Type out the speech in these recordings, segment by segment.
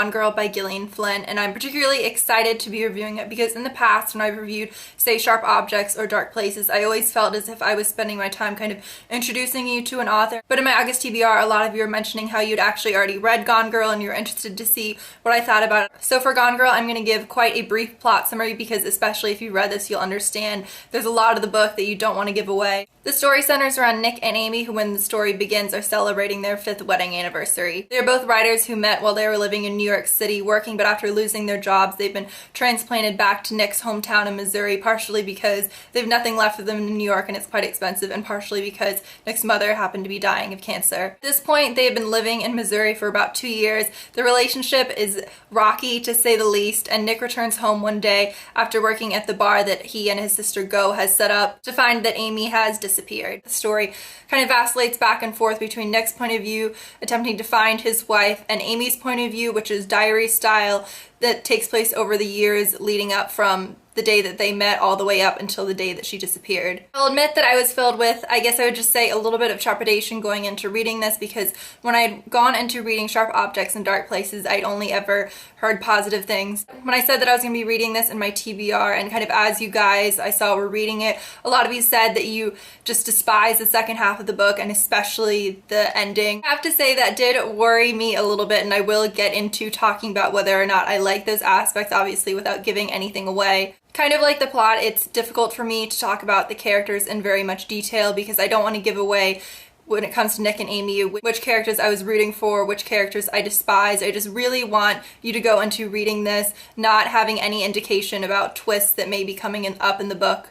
Gone Girl by Gillian Flynn, and I'm particularly excited to be reviewing it because in the past when I've reviewed, say, Sharp Objects or Dark Places, I always felt as if I was spending my time kind of introducing you to an author. But in my August TBR, a lot of you were mentioning how you'd actually already read Gone Girl and you're interested to see what I thought about it. So for Gone Girl, I'm going to give quite a brief plot summary because especially if you read this, you'll understand there's a lot of the book that you don't want to give away. The story centers around Nick and Amy, who when the story begins are celebrating their 5th wedding anniversary. They're both writers who met while they were living in New York City working, but after losing their jobs, they've been transplanted back to Nick's hometown in Missouri, partially because they have nothing left of them in New York and it's quite expensive, and partially because Nick's mother happened to be dying of cancer. At this point, they have been living in Missouri for about 2 years. The relationship is rocky, to say the least, and Nick returns home one day after working at the bar that he and his sister Go has set up to find that Amy has disappeared. The story kind of vacillates back and forth between Nick's point of view, attempting to find his wife, and Amy's point of view, which is diary style, that takes place over the years leading up from the day that they met all the way up until the day that she disappeared. I'll admit that I was filled with, I guess I would just say, a little bit of trepidation going into reading this because when I had gone into reading Sharp Objects and Dark Places, I'd only ever heard positive things. When I said that I was going to be reading this in my TBR, and kind of as you guys I saw were reading it, a lot of you said that you just despise the second half of the book and especially the ending. I have to say that did worry me a little bit, and I will get into talking about whether or not I like those aspects, obviously without giving anything away. Kind of like the plot, it's difficult for me to talk about the characters in very much detail because I don't want to give away when it comes to Nick and Amy which characters I was rooting for, which characters I despise. I just really want you to go into reading this not having any indication about twists that may be coming up in the book.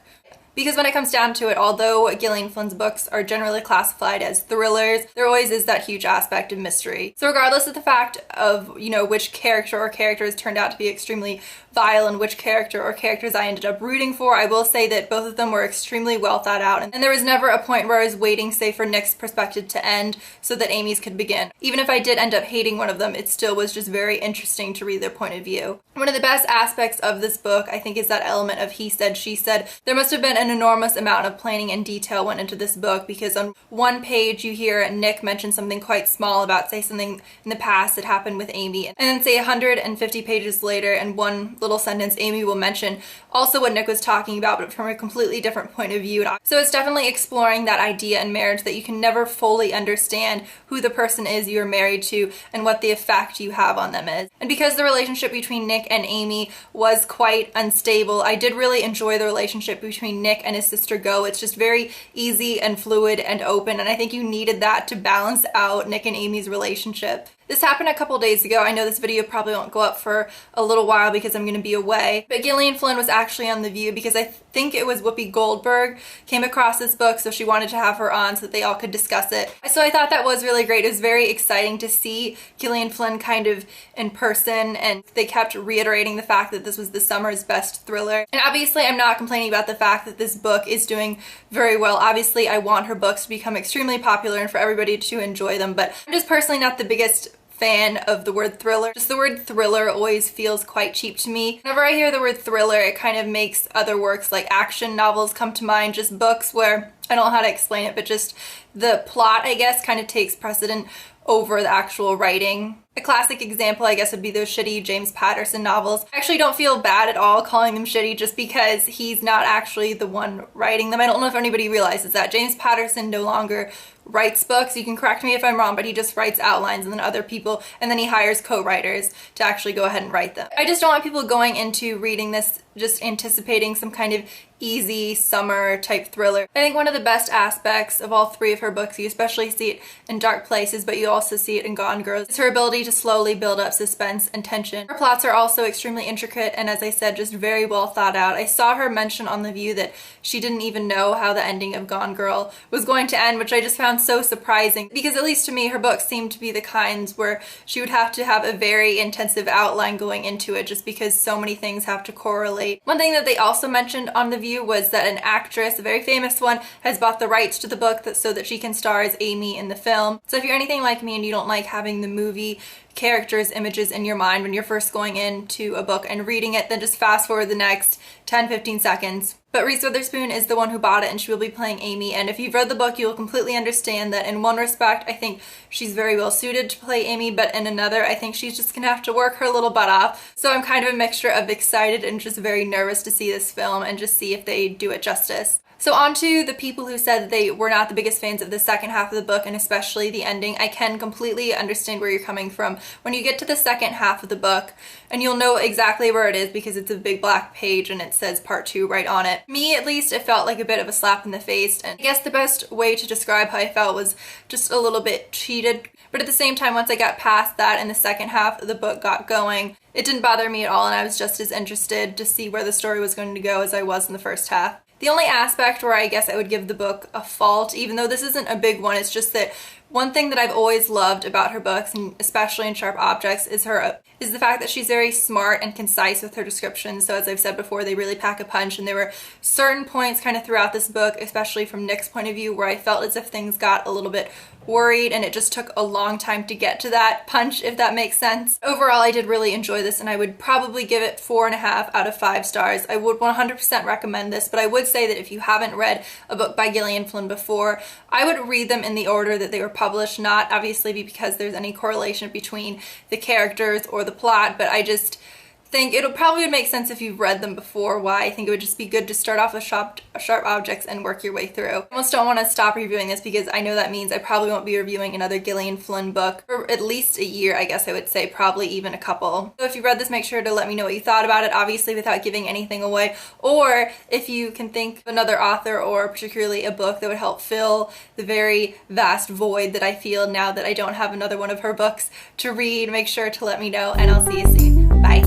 Because when it comes down to it, although Gillian Flynn's books are generally classified as thrillers, there always is that huge aspect of mystery. So regardless of the fact of, which character or characters turned out to be extremely vile and which character or characters I ended up rooting for, I will say that both of them were extremely well thought out, and there was never a point where I was waiting, say, for Nick's perspective to end so that Amy's could begin. Even if I did end up hating one of them, it still was just very interesting to read their point of view. One of the best aspects of this book, I think, is that element of he said, she said. There must have been an enormous amount of planning and detail went into this book because on one page you hear Nick mention something quite small about, say, something in the past that happened with Amy, and then say 150 pages later in one little sentence Amy will mention also what Nick was talking about but from a completely different point of view. So it's definitely exploring that idea in marriage that you can never fully understand who the person is you're married to and what the effect you have on them is. And because the relationship between Nick and Amy was quite unstable, I did really enjoy the relationship between Nick and his sister Go. It's just very easy and fluid and open, and I think you needed that to balance out Nick and Amy's relationship. This happened a couple days ago. I know this video probably won't go up for a little while because I'm going to be away, but Gillian Flynn was actually on The View because I think it was Whoopi Goldberg came across this book, so she wanted to have her on so that they all could discuss it. So I thought that was really great. It was very exciting to see Gillian Flynn kind of in person, and they kept reiterating the fact that this was the summer's best thriller. And obviously I'm not complaining about the fact that this book is doing very well. Obviously I want her books to become extremely popular and for everybody to enjoy them, but I'm just personally not the biggest fan of the word thriller. Just the word thriller always feels quite cheap to me. Whenever I hear the word thriller, it kind of makes other works like action novels come to mind, just books where, I don't know how to explain it, but just the plot, I guess, kind of takes precedent over the actual writing. A classic example, I guess, would be those shitty James Patterson novels. I actually don't feel bad at all calling them shitty just because he's not actually the one writing them. I don't know if anybody realizes that. James Patterson no longer writes books. You can correct me if I'm wrong, but he just writes outlines and then other people, and then he hires co-writers to actually go ahead and write them. I just don't want people going into reading this just anticipating some kind of easy summer type thriller. I think one of the best aspects of all three of her books, you especially see it in Dark Places, but you also see it in Gone Girl, is her ability to slowly build up suspense and tension. Her plots are also extremely intricate and, as I said, just very well thought out. I saw her mention on The View that she didn't even know how the ending of Gone Girl was going to end, which I just found so surprising because, at least to me, her books seemed to be the kinds where she would have to have a very intensive outline going into it just because so many things have to correlate. One thing that they also mentioned on The View was that an actress, a very famous one, has bought the rights to the book so that she can star as Amy in the film. So if you're anything like me and you don't like having the movie characters' images in your mind when you're first going into a book and reading it, then just fast forward the next 10-15 seconds. But Reese Witherspoon is the one who bought it, and she will be playing Amy, and if you've read the book, you will completely understand that in one respect, I think she's very well suited to play Amy, but in another, I think she's just gonna have to work her little butt off. So I'm kind of a mixture of excited and just very nervous to see this film and just see if they do it justice. So on to the people who said that they were not the biggest fans of the second half of the book, and especially the ending. I can completely understand where you're coming from. When you get to the second half of the book, and you'll know exactly where it is because it's a big black page and it says part 2 right on it. Me, at least, it felt like a bit of a slap in the face, and I guess the best way to describe how I felt was just a little bit cheated. But at the same time, once I got past that and the second half of the book got going, it didn't bother me at all, and I was just as interested to see where the story was going to go as I was in the first half. The only aspect where I guess I would give the book a fault, even though this isn't a big one, it's just that one thing that I've always loved about her books, and especially in Sharp Objects, is the fact that she's very smart and concise with her descriptions. So as I've said before, they really pack a punch, and there were certain points kind of throughout this book, especially from Nick's point of view, where I felt as if things got a little bit worried and it just took a long time to get to that punch, if that makes sense. Overall, I did really enjoy this, and I would probably give it 4.5 out of 5 stars. I would 100% recommend this, but I would say that if you haven't read a book by Gillian Flynn before, I would read them in the order that they were published, not obviously because there's any correlation between the characters or the plot, but I just think it'll probably make sense if you've read them before, why I think it would just be good to start off with Sharp Objects and work your way through. I almost don't want to stop reviewing this because I know that means I probably won't be reviewing another Gillian Flynn book for at least a year, I guess I would say, probably even a couple. So if you read this, make sure to let me know what you thought about it, obviously without giving anything away, or if you can think of another author or particularly a book that would help fill the very vast void that I feel now that I don't have another one of her books to read, make sure to let me know, and I'll see you soon. Bye.